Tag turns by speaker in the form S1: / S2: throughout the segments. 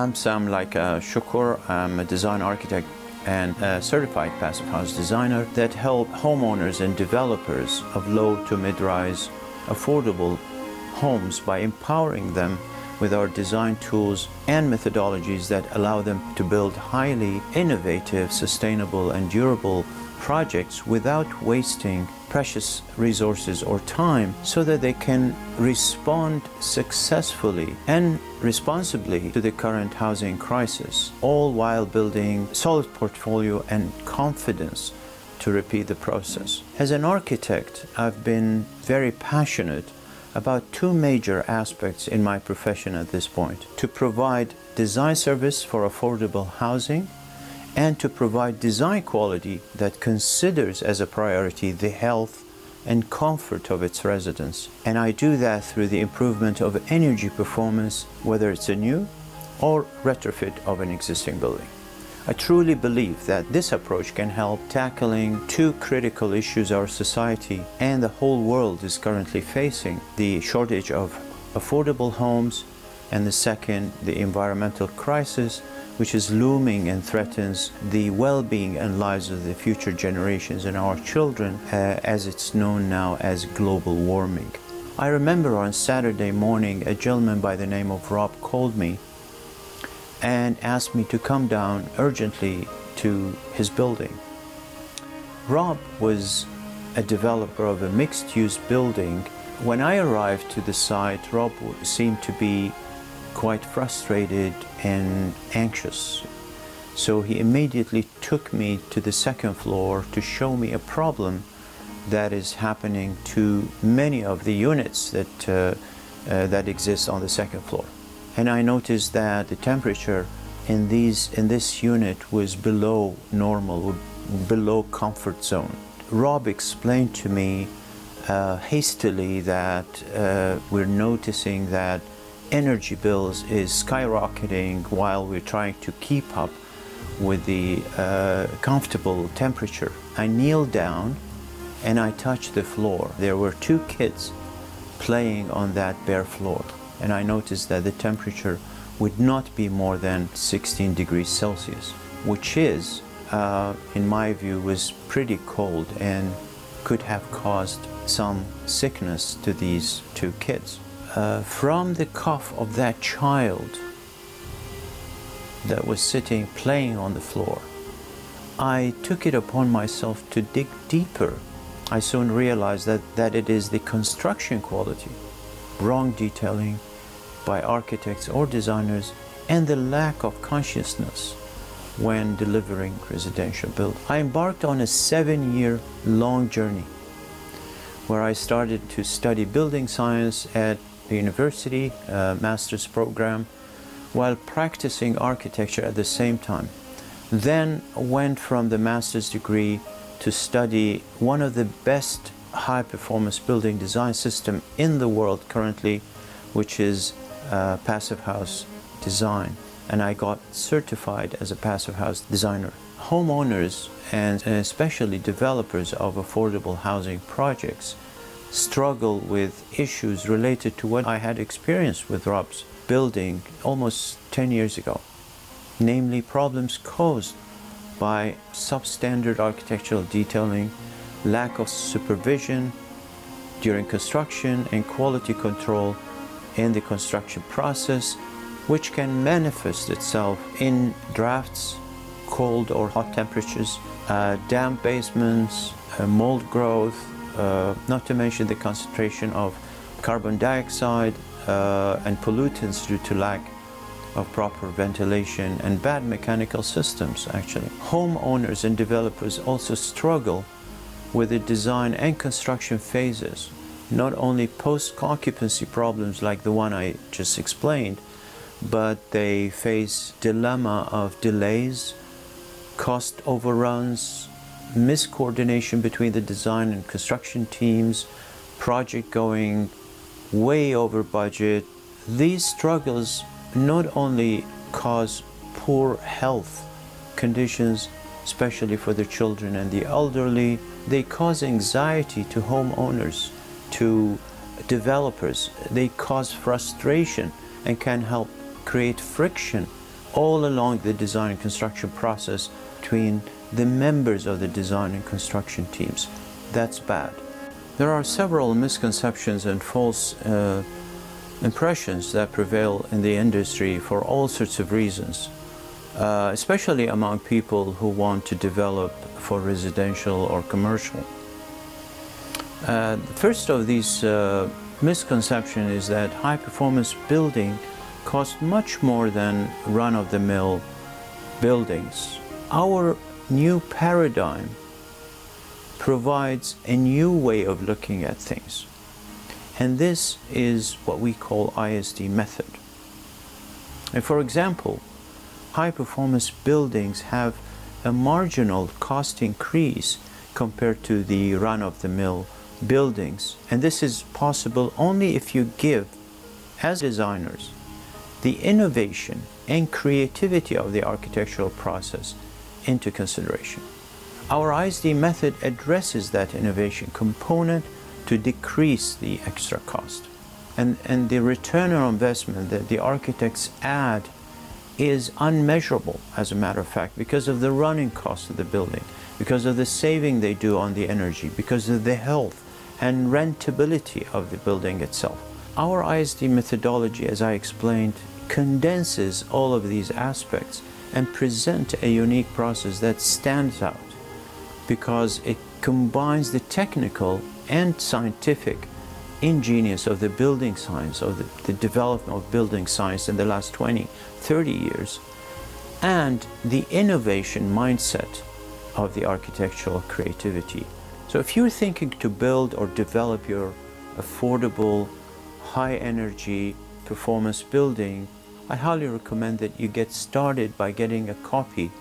S1: I'm Sam, like Shukur. I'm a design architect and a certified passive house designer that help homeowners and developers of low to mid-rise affordable homes by empowering them with our design tools and methodologies that allow them to build highly innovative, sustainable, and durable projects without wasting precious resources or time, so that they can respond successfully and responsibly to the current housing crisis, all while building solid portfolio and confidence to repeat the process. As an architect, I've been very passionate about two major aspects in my profession at this point: to provide design service for affordable housing, and to provide design quality that considers as a priority the health and comfort of its residents. And I do that through the improvement of energy performance, whether it's a new or retrofit of an existing building. I truly believe that this approach can help tackling two critical issues our society and the whole world is currently facing: the shortage of affordable homes, and the second, the environmental crisis, which is looming and threatens the well-being and lives of the future generations and our children, as it's known now as global warming. I remember on Saturday morning, a gentleman by the name of Rob called me and asked me to come down urgently to his building. Rob was a developer of a mixed-use building. When I arrived to the site, Rob seemed to be quite frustrated and anxious. So he immediately took me to the second floor to show me a problem that is happening to many of the units that exist on the second floor. And I noticed that the temperature in this unit was below normal, below comfort zone. Rob explained to me hastily that we're noticing that energy bills is skyrocketing while we're trying to keep up with the comfortable temperature. I kneeled down and I touched the floor. There were two kids playing on that bare floor, and I noticed that the temperature would not be more than 16 degrees Celsius, which is, in my view, was pretty cold and could have caused some sickness to these two kids. From the cough of that child that was sitting playing on the floor, I took it upon myself to dig deeper. I soon realized that it is the construction quality, wrong detailing by architects or designers, and the lack of consciousness when delivering residential build. I embarked on a 7-year-long journey where I started to study building science at the university, master's program, while practicing architecture at the same time. Then went from the master's degree to study one of the best high-performance building design system in the world currently, which is passive house design. And I got certified as a passive house designer. Homeowners and especially developers of affordable housing projects struggle with issues related to what I had experienced with Rob's building almost 10 years ago, namely problems caused by substandard architectural detailing, lack of supervision during construction, and quality control in the construction process, which can manifest itself in drafts, cold or hot temperatures, damp basements, mold growth, not to mention the concentration of carbon dioxide and pollutants due to lack of proper ventilation and bad mechanical systems, actually. Homeowners and developers also struggle with the design and construction phases, not only post-occupancy problems like the one I just explained, but they face dilemma of delays, cost overruns, miscoordination between the design and construction teams, project going way over budget. These struggles not only cause poor health conditions, especially for the children and the elderly, they cause anxiety to homeowners, to developers. They cause frustration and can help create friction all along the design and construction process between the members of the design and construction teams. That's bad. There are several misconceptions and false impressions that prevail in the industry for all sorts of reasons, especially among people who want to develop for residential or commercial. The first of these misconceptions is that high-performance building costs much more than run-of-the-mill buildings. Our new paradigm provides a new way of looking at things. And this is what we call ISD method. And for example, high-performance buildings have a marginal cost increase compared to the run-of-the-mill buildings. And this is possible only if you give, as designers, the innovation and creativity of the architectural process into consideration. Our ISD method addresses that innovation component to decrease the extra cost. And the return on investment that the architects add is unmeasurable, as a matter of fact, because of the running cost of the building, because of the saving they do on the energy, because of the health and rentability of the building itself. Our ISD methodology, as I explained, condenses all of these aspects and presents a unique process that stands out because it combines the technical and scientific ingenious of the building science, of the development of building science in the last 20, 30 years, and the innovation mindset of the architectural creativity. So if you're thinking to build or develop your affordable, high-energy performance building, I highly recommend that you get started by getting a copy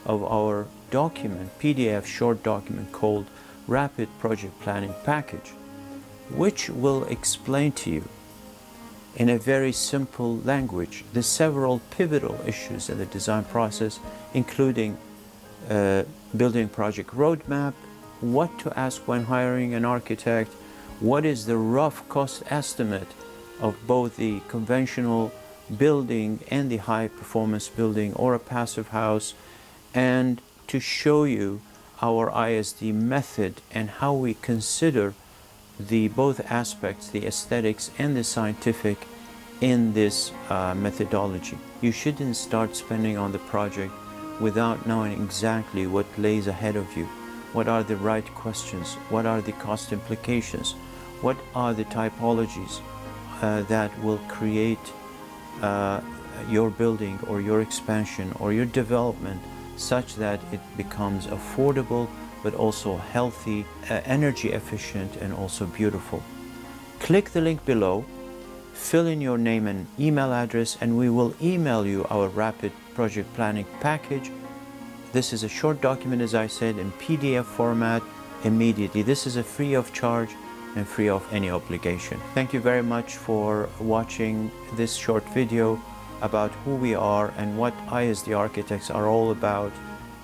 S1: of our document, PDF short document called Rapid Project Planning Package, which will explain to you in a very simple language the several pivotal issues in the design process, including building project roadmap, what to ask when hiring an architect, what is the rough cost estimate of both the conventional building and the high performance building or a passive house, and to show you our ISD method and how we consider the both aspects, the aesthetics and the scientific, in this methodology. You shouldn't start spending on the project without knowing exactly what lays ahead of you. What are the right questions? What are the cost implications? What are the typologies that will create your building or your expansion or your development such that it becomes affordable but also healthy, energy efficient, and also beautiful. Click the link below, fill in your name and email address, and we will email you our Rapid Project Planning Package. This is a short document, as I said, in PDF format immediately. This is a free of charge and free of any obligation. Thank you very much for watching this short video about who we are and what ISD Architects are all about,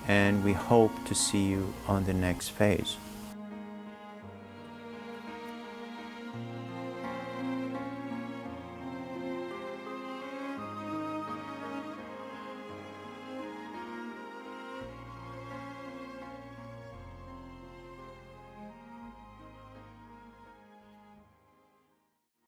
S1: and we hope to see you on the next phase.